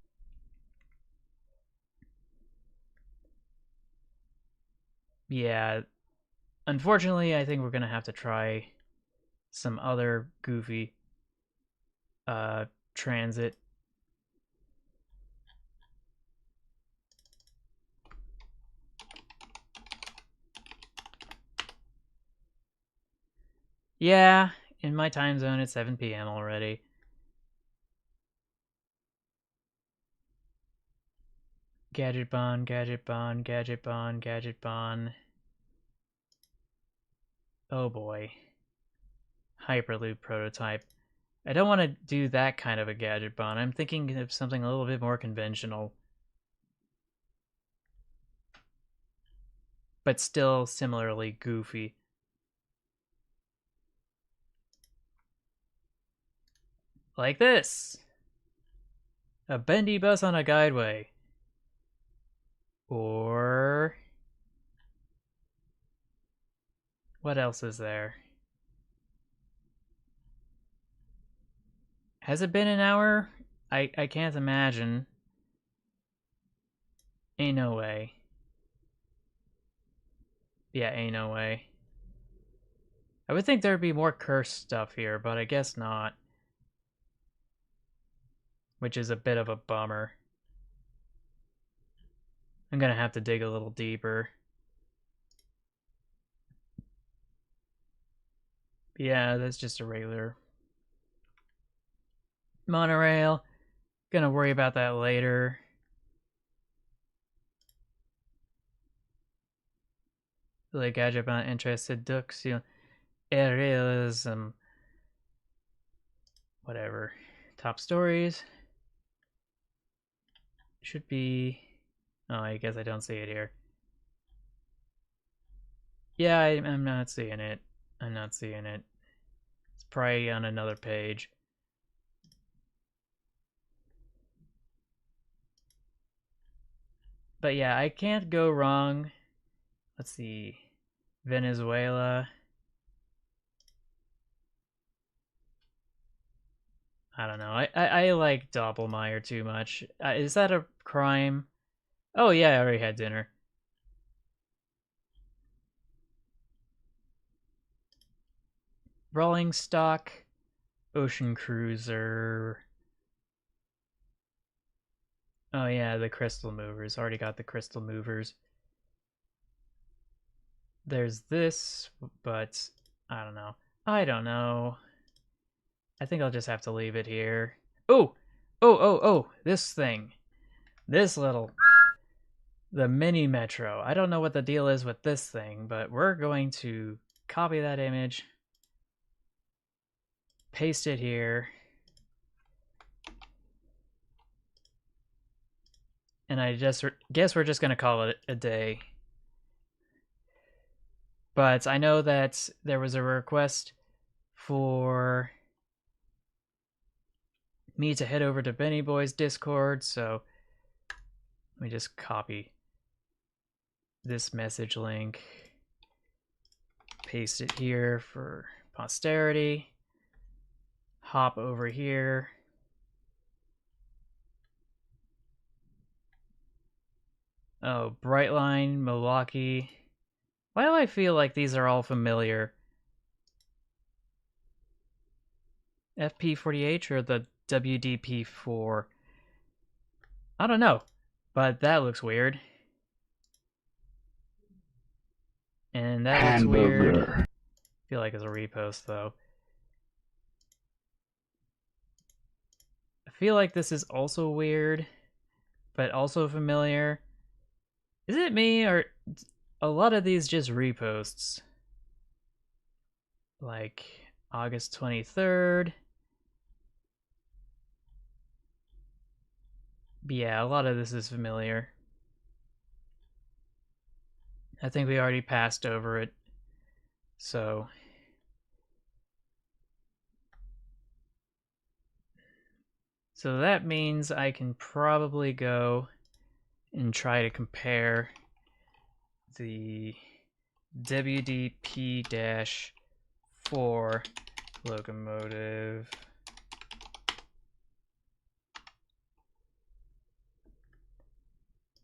Yeah, unfortunately, I think we're gonna have to try some other goofy transit. Yeah, in my time zone it's 7 p.m. already. Gadget Bon, Gadget Bon, Gadget Bon, Gadget Bon. Oh boy. Hyperloop prototype. I don't want to do that kind of a Gadget Bon. I'm thinking of something a little bit more conventional. But still similarly goofy. Like this. A bendy bus on a guideway. Or... what else is there? Has it been an hour? I can't imagine. Ain't no way. Yeah, ain't no way. I would think there'd be more cursed stuff here, but I guess not. Which is a bit of a bummer. I'm gonna have to dig a little deeper. Yeah, that's just a regular monorail. Gonna worry about that later. Like gadget about interested ducks, aerialism. Whatever. Top stories. Should be... oh, I guess I don't see it here. Yeah, I'm not seeing it. I'm not seeing it. It's probably on another page. But yeah, I can't go wrong. Let's see. Venezuela. I don't know. I like Doppelmayr too much. Is that a crime? Oh yeah, I already had dinner. Rolling stock. Ocean cruiser. Oh yeah, the crystal movers. Already got the crystal movers. There's this, but I don't know. I don't know. I think I'll just have to leave it here. Oh! Oh! This thing. This little... the mini metro. I don't know what the deal is with this thing, but we're going to copy that image, paste it here, and I just guess we're just going to call it a day. But I know that there was a request for me to head over to Benny Boy's Discord, so let me just copy this message link, paste it here for posterity. hop over here. Oh, Brightline, Milwaukee. Why do I feel like these are all familiar? FP40H or the WDP4? I don't know, but that looks weird. And that looks weird. Hamburger. I feel like it's a repost, though. I feel like this is also weird, but also familiar. Is it me, or a lot of these just reposts? Like August 23rd. But yeah, a lot of this is familiar. I think we already passed over it. So that means I can probably go and try to compare the WDP-4 locomotive.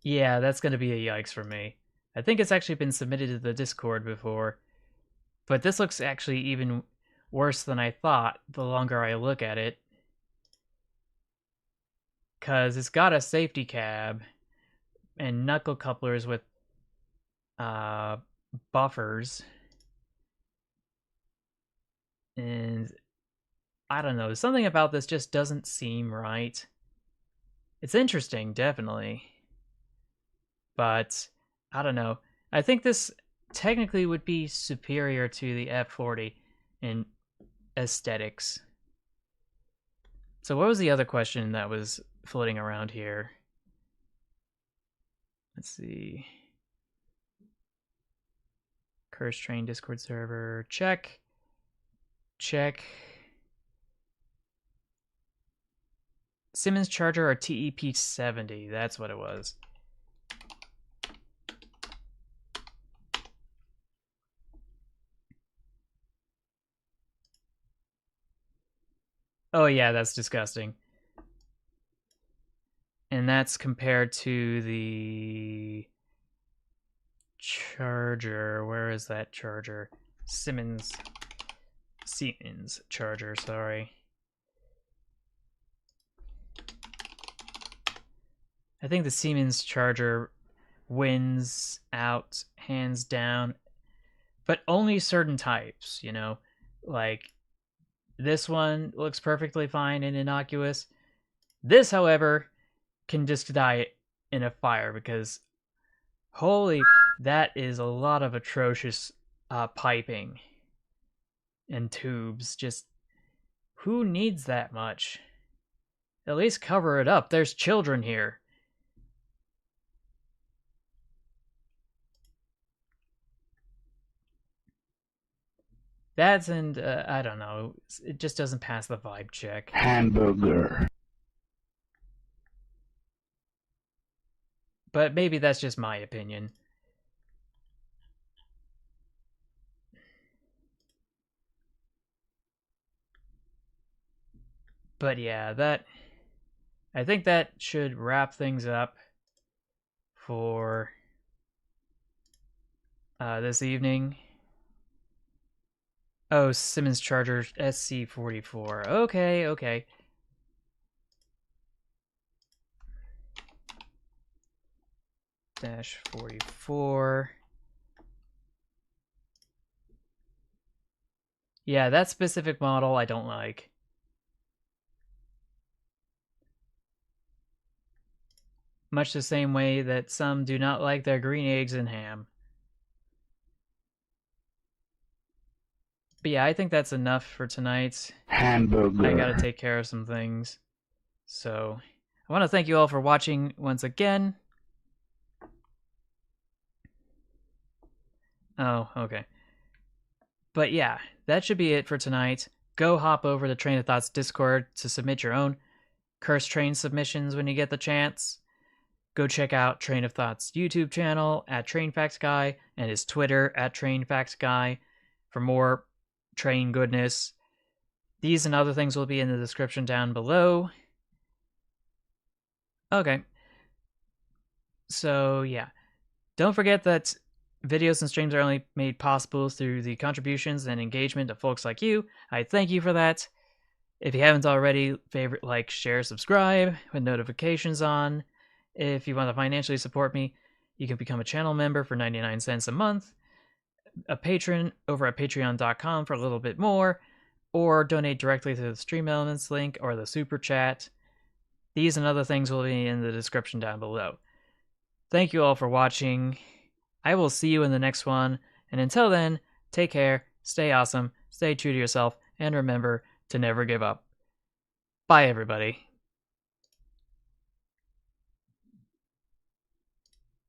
Yeah, that's going to be a yikes for me. I think it's actually been submitted to the Discord before, but this looks actually even worse than I thought the longer I look at it. Because it's got a safety cab and knuckle couplers with buffers. And I don't know, something about this just doesn't seem right. It's interesting, definitely. But I don't know. I think this technically would be superior to the F40 in aesthetics. So what was the other question that was floating around here? Let's see. Curse Train Discord server. Check. Check. Siemens Charger or TEP70. That's what it was. Oh yeah, that's disgusting. And that's compared to the Charger. Where is that Charger? Siemens Charger, sorry. I think the Siemens Charger wins out hands down, but only certain types, you know? Like, this one looks perfectly fine and innocuous. This, however, can just die in a fire because holy, that is a lot of atrocious piping and tubes. Just who needs that much? At least cover it up. There's children here. That's I don't know. It just doesn't pass the vibe check. Hamburger. But maybe that's just my opinion. But yeah, I think that should wrap things up for this evening. Oh, Siemens Charger SC44. Okay. -44. Yeah, that specific model I don't like. Much the same way that some do not like their green eggs and ham. But yeah, I think that's enough for tonight. Hamburger. I gotta take care of some things. So, I want to thank you all for watching once again. Oh, okay. But yeah, that should be it for tonight. Go hop over to Train of Thoughts Discord to submit your own Curse Train submissions when you get the chance. Go check out Train of Thought's YouTube channel at TrainFactsGuy and his Twitter at TrainFactsGuy for more train goodness. These and other things will be in the description down below. Okay. So, yeah. Don't forget that videos and streams are only made possible through the contributions and engagement of folks like you. I thank you for that. If you haven't already, favorite, like, share, subscribe with notifications on. If you want to financially support me, you can become a channel member for 99 cents a month, a patron over at patreon.com for a little bit more, or donate directly to the Stream Elements link or the Super Chat. These and other things will be in the description down below. Thank you all for watching. I will see you in the next one, and until then, take care, stay awesome, stay true to yourself, and remember to never give up. Bye, everybody.